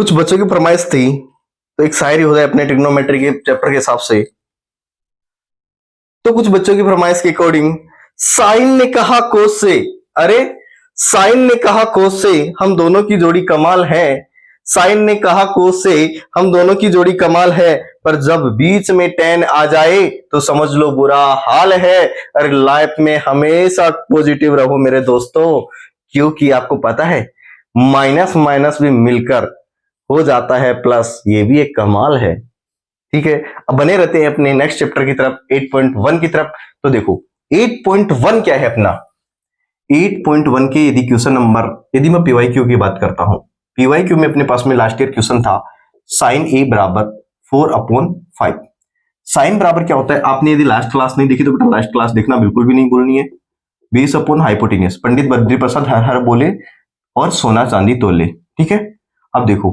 कुछ बच्चों की फरमाइश थी तो एक शायरी हो जाए अपने ट्रिग्नोमेट्री के चैप्टर के हिसाब से। तो कुछ बच्चों की फरमाइश के अकॉर्डिंग साइन ने कहा कोस से, अरे साइन ने कहा कोस से हम दोनों की जोड़ी कमाल है। साइन ने कहा कोस से हम दोनों की जोड़ी कमाल है, पर जब बीच में टेन आ जाए तो समझ लो बुरा हाल है। अरे लाइफ में हमेशा पॉजिटिव रहो मेरे दोस्तों, क्योंकि आपको पता है माइनस माइनस भी मिलकर हो जाता है प्लस, ये भी एक कमाल है। ठीक है, अब बने रहते हैं अपने नेक्स्ट चैप्टर की तरफ 8.1 की तरफ। तो देखो 8.1 क्या है अपना। 8.1 के यदि क्वेश्चन नंबर, यदि मैं पीवाईक्यू की बात करता हूं, पीवाईक्यू में अपने पास में लास्ट ईयर क्वेश्चन था साइन ए बराबर 4/5। साइन बराबर क्या होता है, आपने यदि लास्ट क्लास नहीं देखी तो बेटा लास्ट क्लास देखना बिल्कुल भी नहीं भूलनी है। Base upon hypotenuse, Pandit Badri Prasad हर हर बोले और सोना चांदी तोले। ठीक है, अब देखो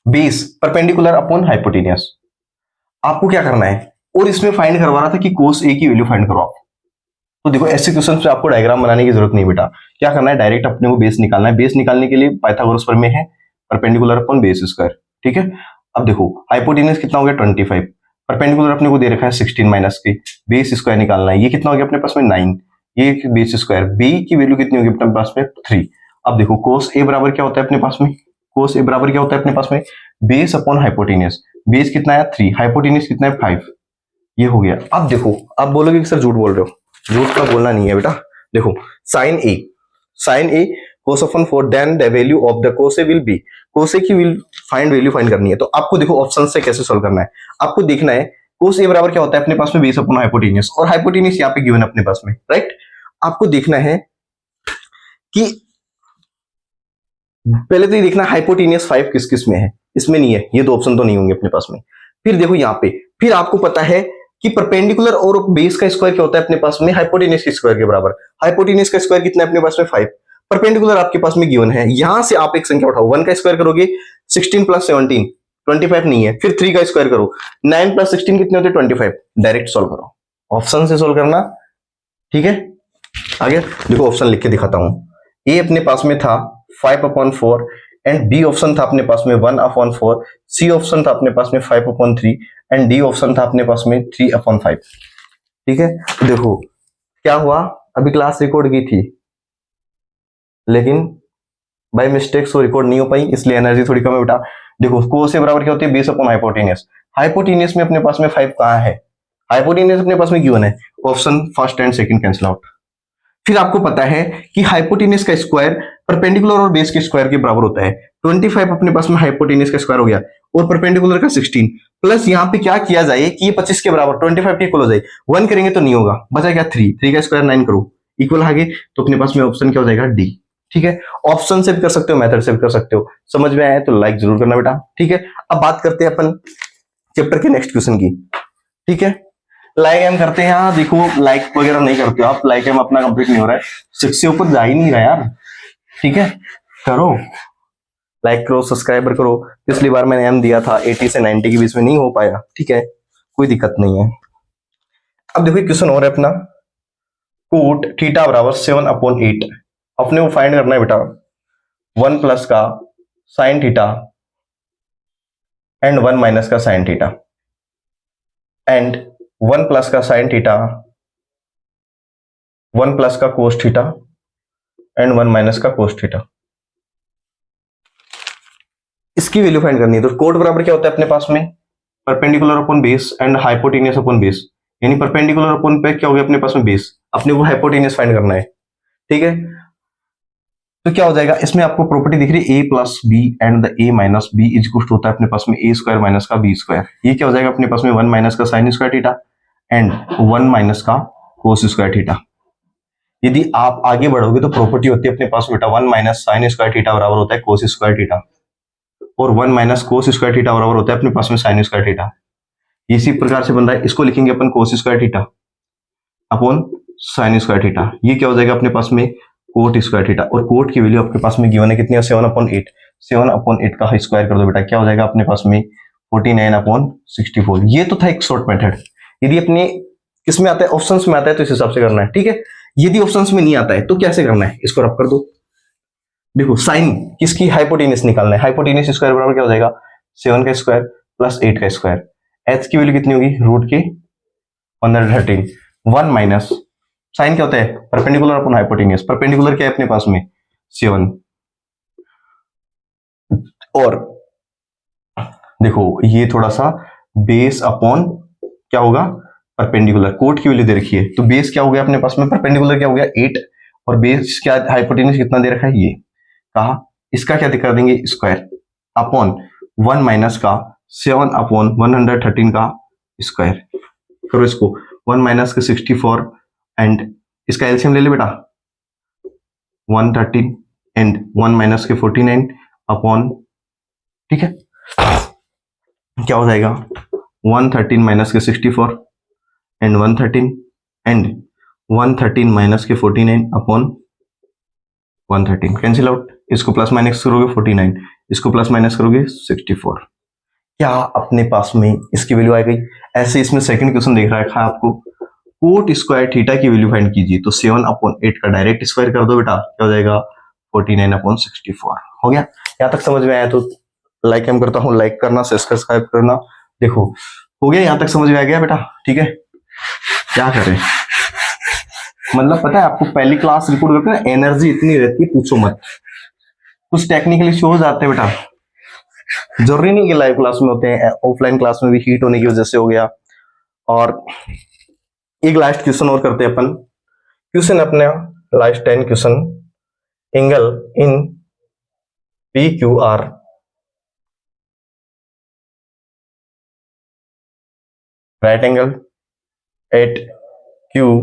बेस परपेंडिकुलर अपॉन हाइपोटेन्यूज, आपको क्या करना है, और इसमें फाइंड करवा रहा था कि कोस ए की वैल्यू फाइंड करवाओ। तो देखो ऐसे क्वेश्चन पे आपको डायग्राम बनाने की जरूरत नहीं बेटा, क्या करना है डायरेक्ट अपने को बेस निकालना है। बेस निकालने के लिए पाइथागोरस प्रमेय है, परपेंडिकुलर अपॉन बेस स्क्वायर। ठीक है, अब देखो हाइपोटेन्यूज कितना हो गया 25, परपेंडिकुलर अपने को दे रखा है 16 माइनस के, बेस स्क्वायर निकालना है, ये कितना हो गया अपने पास में 9, ये बेस स्क्वायर, बी की वैल्यू कितनी होगी अपने पास में 3। अब देखो कोस ए बराबर क्या होता है अपने पास में, कोस ए बराबर क्या होता है अपने पास में बेस अपॉन हाइपोटेन्यूज, बेस कितना है 3, हाइपोटेन्यूज कितना है 5, ये हो गया। अब देखो आप बोलोगे कि सर झूठ बोल रहे हो, झूठ का बोलना नहीं है बेटा। देखो sine A, sine A cos of 4, then the value of the cos a will be, cos a की विल फाइंड वैल्यू फाइंड करनी है। तो आपको देखो ऑप्शन से कैसे सॉल्व करना है, आपको देखना है cos a बराबर क्या होता है अपने पास में बेस अपॉन हाइपोटेन्यूज, और हाइपोटेन्यूज यहाँ पे गिवन अपने पास में, राइट। आपको देखना है कि पहले तो ये देखना हाइपोटेन्यूज 5 किस किस में है, इसमें नहीं है, ये दो ऑप्शन तो नहीं होंगे अपने पास में। फिर देखो यहाँ पे, फिर आपको पता है कि परपेंडिकुलर और बेस का स्क्वायर क्या होता है अपने पास में हाइपोटेन्यूज के स्क्वायर के बराबर। हाइपोटेन्यूज का स्क्वायर कितना है अपने पास में 5, परपेंडिकुलर आपके पास में गिवन है, यहां से आप एक संख्या उठाओ, 1 का स्क्वायर करोगे 16 प्लस 17 25 नहीं है, फिर 3 का स्क्वायर करो 9 प्लस 16 कितने होते 25, डायरेक्ट सॉल्व करो, ऑप्शन से सॉल्व करना। ठीक है, आगे देखो ऑप्शन लिख के दिखाता हूं। ए अपने पास में था 5/4 एंड बी ऑप्शन था अपने पास में 1/4, सी ऑप्शन था अपने पास में 5/3 एंड डी ऑप्शन था अपने पास में 3/5। ठीक है, देखो क्या हुआ, अभी क्लास रिकॉर्ड की थी लेकिन बाय मिस्टेक सो रिकॉर्ड नहीं हो पाई, इसलिए एनर्जी थोड़ी कम है बेटा। देखो कोस से बराबर क्या होती है बेस अपॉन हाइपोटेन्यूज, हाइपोटेन्यूज में अपने पास में 5 कहां है, हाइपोटेन्यूज अपने पास में गिवन है, option first and second cancel out. फिर आपको पता है कि हाइपोटेन्यूज का स्क्वायर परपेंडिकुलर और बेस के स्क्वायर के बराबर होता है। 25 अपने पास में हाइपोटेन्यूज का स्क्वायर हो गया और परपेंडिकुलर का 16, प्लस यहाँ पे क्या किया जाए कि ये 25 के बराबर 25 के इक्वल हो जाए, 1 करेंगे तो नहीं होगा, बचा क्या 3 का स्क्वायर 9 करो इक्वल आगे, तो अपने पास में ऑप्शन क्या हो जाएगा डी। ठीक है, ऑप्शन से भी कर सकते हो, मेथड से भी कर सकते हो, समझ में आया तो लाइक जरूर करना बेटा। ठीक है, अब बात करते हैं अपन चैप्टर के नेक्स्ट क्वेश्चन की। ठीक है, लाइक एम करते हैं, यहाँ देखो लाइक वगैरह नहीं करते हो आप, लाइक एम अपना कंप्लीट नहीं हो रहा है, 6 से ऊपर जा ही नहीं रहा यार। ठीक है, करो लाइक करो सब्सक्राइबर करो, पिछली बार मैंने एम दिया था 80 से 90 के बीच में, नहीं हो पाया। ठीक है, कोई दिक्कत नहीं है। अब देखो क्वेश्चन और है अपना, कोट थीटा बराबर 7/8, अपने को फाइंड करना है बेटा 1 प्लस का साइन थीटा एंड 1 माइनस का साइन थीटा एंड 1 प्लस का साइन थीटा, 1 प्लस का कोस थीटा एंड 1 माइनस का कोस थीटा, इसकी वैल्यू फाइंड करनी है। तो कोट बराबर क्या होता है अपने पास में perpendicular upon base and hypotenuse upon base, यानी परपेंडिकुलर अपॉन पे क्या हो गया अपने पास में बेस, अपने को हाइपोटेन्यूज फाइंड करना है। ठीक है, तो क्या हो जाएगा, इसमें आपको प्रॉपर्टी दिख रही है a plus B and the a minus B is equal to होता है अपने पास में a स्क्वायर माइनस का b स्क्वायर, ये क्या हो जाएगा अपने पास में 1 माइनस का sign square theta and 1 minus का कोस स्क्वायर थीटा। यदि आप आगे बढ़ोगे तो प्रॉपर्टी होती है अपने पास बेटा 1 माइनस साइन स्क्वायर थीटा बराबर होता है कोस स्क्वायर थीटा, और 1 माइनस कोस स्क्वायर थीटा बराबर होता है अपने पास में साइन स्क्वायर थीटा। इसी प्रकार से बन रहा है, इसको लिखेंगे अपन cos square theta upon sine square theta, ये क्या हो जाएगा अपने पास में कोट स्क्वायर थीटा, और कोट की वैल्यू आपके पास में गिवन है कितनी है 7/8, 7/8 का स्क्वायर कर दो बेटा, क्या हो जाएगा अपने पास में 49/64। ये तो था एक शॉर्ट मेथड, यदि अपने किसमें आता है ऑप्शंस में आता है तो इस हिसाब से करना है। ठीक है, यदि ऑप्शंस में नहीं आता है तो कैसे करना है, इसको रब कर दो, देखो साइन किसकी हाइपोटेनियस निकालना है, हाइपोटेनियस स्क्वायर बराबर क्या हो जाएगा 7 का स्क्वायर प्लस 8 का स्क्वायर, एच की वैल्यू कितनी होगी रूट के 113, 1 माइनस साइन क्या होता है परपेंडिकुलर अपॉन हाइपोटेनियस, परपेंडिकुलर क्या है अपने पास में 7, और देखो ये थोड़ा सा बेस अपॉन क्या होगा परपेंडिकुलर, कोट की वैल्यू दे रखी है तो बेस क्या हो गया अपने पास में, परपेंडिकुलर क्या हो गया 8 और बेस क्या हाइपोटेनियस कितना दे रखा है ये कहा, इसका क्या कर देंगे स्क्वायर अपॉन 1 माइनस का 7 अपॉन 113 का स्क्वायर, करो इसको 1 माइनस का 64 एंड इसका एलसीएम ले ले बेटा 113 एंड 1 माइनस के 49 अपॉन, ठीक है क्या हो जाएगा 113 माइनस के 64 एंड 113 एंड 113 माइनस के 49 अपॉन 113 कैंसिल आउट, इसको प्लस माइनस करोगे 49, इसको प्लस माइनस करोगे 64, क्या अपने पास में इसकी वैल्यू आ गई। ऐसे इसमें सेकंड क्वेश्चन देख रखा है आपको, कोट स्क्वायर थीटा की वैल्यू फाइंड कीजिए, तो 7 अपॉन 8 का डायरेक्ट स्क्वायर कर दो बेटा, क्या हो जाएगा 49 अपॉन 64। हो गया, यहाँ तक समझ में आया तो लाइक हम करता हूँ, लाइक करना सब्सक्राइब करना। देखो हो गया, यहाँ तक समझ में आ गया बेटा, ठीक है क्या करें, मतलब पता है आपको पहली क्लास रिकॉर्ड करते हैं एनर्जी इतनी रहती है पूछो मत, कुछ टेक्निकल इश्यूज आते हैं बेटा, जरूरी नहीं कि लाइव क्लास में होते हैं, ऑफलाइन क्लास में भी हीट होने की वजह से हो गया। और एक लास्ट क्वेश्चन और करते हैं अपन, क्वेश्चन अपने लास्ट 10 क्वेश्चन, angle in P Q R right angle at Q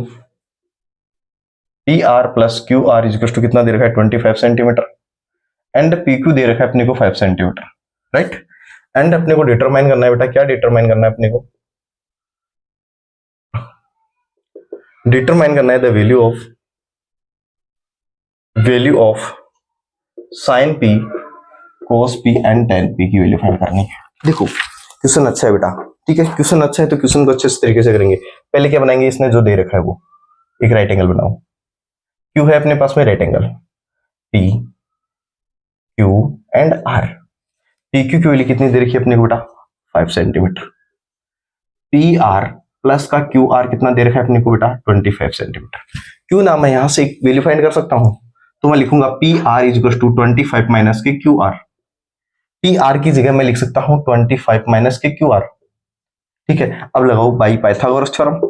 P R plus Q R is to कितना दे रखा है 25 सेंटीमीटर एंड पी क्यू दे रखा है अपने को 5 सेंटीमीटर राइट, एंड अपने को डिटरमाइन करना है बेटा, क्या डिटरमाइन करना है अपने को, डिटरमाइन करना है the value of sine P cos P and tan P की वैल्यू फाइंड करनी है। देखो क्वेश्चन अच्छा है बेटा, ठीक है क्वेश्चन अच्छा है तो क्वेश्चन को अच्छे तरीके से करेंगे। पहले क्या बनाएंगे, इसने जो दे रखा है वो एक राइट एंगल बनाओ, क्यू है अपने पास में right angle P Q and R, P Q की वैल्यू कितनी दे रखी है अपने को बेटा 5 सेंटीमीटर, पी आर प्लस का क्यू आर कितना दे रखा है अपने को बेटा 25 सेंटीमीटर। क्यों ना मैं यहां से एक वैल्यू फाइंड कर सकता हूं, तो मैं लिखूंगा P R is to 25 minus के क्यू आर, पी आर की जगह मैं लिख सकता हूं 25 माइनस के क्यू आर, ठीक है। अब लगाओ by Pythagoras theorem,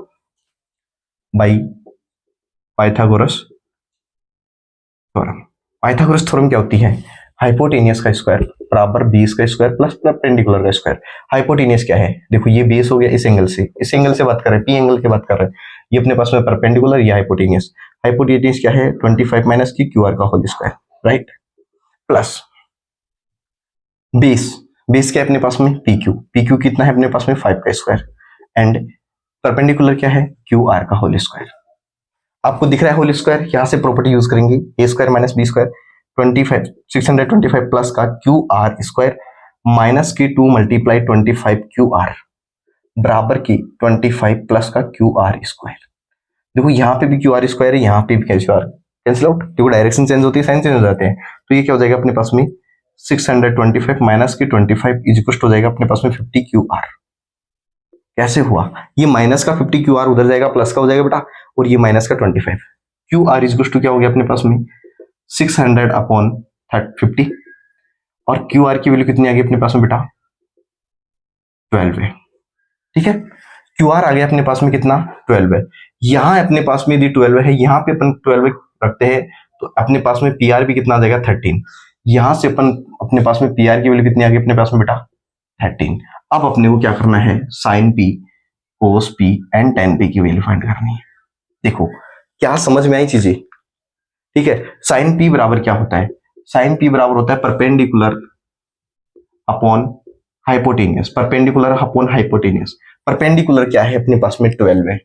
by Pythagoras theorem, Pythagoras theorem क्या होती है, हाइपोटेनियस का स्क्वायर बराबर बेस का स्क्वायर प्लस परपेंडिकुलर का स्क्वायर। हाइपोटेनियस क्या है, देखो ये बेस हो गया इस एंगल से, इस एंगल से बात कर रहे हैं, पी एंगल की बात कर रहे हैं, ये अपने पास में परपेंडिकुलर, ये हाइपोटेनियस, हाइपोटेनियस क्या है 25 माइनस की क्यू आर का whole square right, plus base, base क्या है अपने पास में पी क्यू कितना है अपने पास में 5 का स्क्वायर एंड परपेंडिकुलर क्या है क्यू आर का होल स्क्वायर। आपको दिख रहा है होल स्क्वायर, यहां से प्रॉपर्टी यूज करेंगे A square minus B square 25 625 plus का क्यू आर स्क्वायर माइनस की 2 मल्टीप्लाई 25 क्यू आर बराबर की 25 प्लस का क्यू आर स्क्वायर। देखो यहाँ पे भी क्यू आर स्क्वायर है, यहाँ पे भी क्यू आर कैंसिल आउट, देखो डायरेक्शन चेंज होती है साइन चेंज हो जाते हैं, तो ये क्या हो जाएगा अपने पास में 625 माइनस की 25 इज इक्वल हो जाएगा अपने पास में 50 क्यू आर। कैसे हुआ, ये माइनस का 50 क्यू आर उधर जाएगा प्लस का हो जाएगा बेटा, और ये माइनस का 25 क्यू आर इज इक्वल क्या हो गया अपने पास में 600 अपॉन 50 और क्यू आर की वैल्यू कितनी आ गई अपने पास में बेटा 12 है, ठीक है क्यू आर आ गया अपने पास में कितना 12 है, यहां अपने पास में यदि 12 है, यहां पे अपन 12 रखते हैं तो अपने पास में पी आर भी कितना आ जाएगा 13, यहां से अपन अपने पास में पी आर की वैल्यू कितनी आ गई अपने पास में बेटा 13। अब अपने को क्या करना है sine P cos P and tan P की वैल्यू फाइंड करनी है। देखो क्या समझ में आई चीजें, ठीक है साइन पी बराबर क्या होता है, साइन पी बराबर होता है perpendicular upon hypotenuse, perpendicular upon hypotenuse, perpendicular क्या है अपने पास में 12 है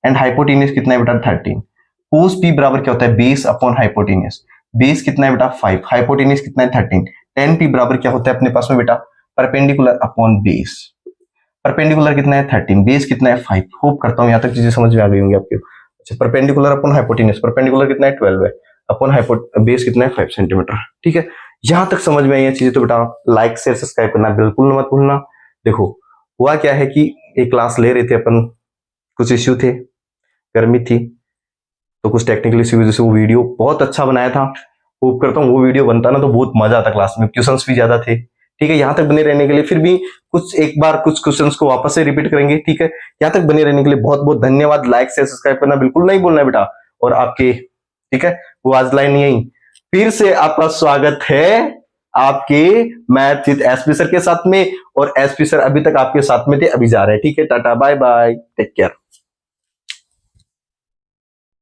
एंड हाइपोटेनियस कितना है बेटा 13, कोस पी बराबर क्या होता है बेस अपॉन हाइपोटेनियस, बेस कितना है बेटा 5, हाइपोटेनियस कितना है 13, टेन पी बराबर क्या होता है अपने पास में बेटा परपेंडिकुलर अपॉन बेस, परपेंडिकुलर कितना है 13, बेस कितना है 5। होप करता हूं यहां तक चीजें समझ में आ गई होंगी आपके। अच्छा परपेंडिकुलर अपॉन हाइपोटेनियस, परपेंडिकुलर कितना है 12 है, अपन बेस कितना है 5 सेंटीमीटर। ठीक है, यहां तक समझ में आई ये चीजें तो बेटा लाइक शेयर सब्सक्राइब करना बिल्कुल मत भूलना। देखो हुआ क्या है कि एक क्लास ले रहे थे अपन, कुछ इश्यू थे, गर्मी थी, तो कुछ टेक्निकल इश्यू की वजह से वो वीडियो बहुत अच्छा बनाया था। होप करता हूँ वो वीडियो बनता ना तो बहुत मजा आता क्लास में, क्वेश्चंस भी ज्यादा थे। ठीक है, यहाँ तक बने रहने के लिए फिर भी एक बार कुछ क्वेश्चंस को वापस से रिपीट करेंगे। ठीक है, यहाँ तक बने रहने के लिए बहुत बहुत धन्यवाद। लाइक शेयर सब्सक्राइब करना बिल्कुल नहीं भूलना बेटा। और आपके ठीक है वो आज लाइन यही फिर से आपका स्वागत है आपके मैथ विद एसपी सर के साथ में। और एसपी सर अभी तक आपके साथ में थे, अभी जा रहे हैं। ठीक है, tata bye bye, take care.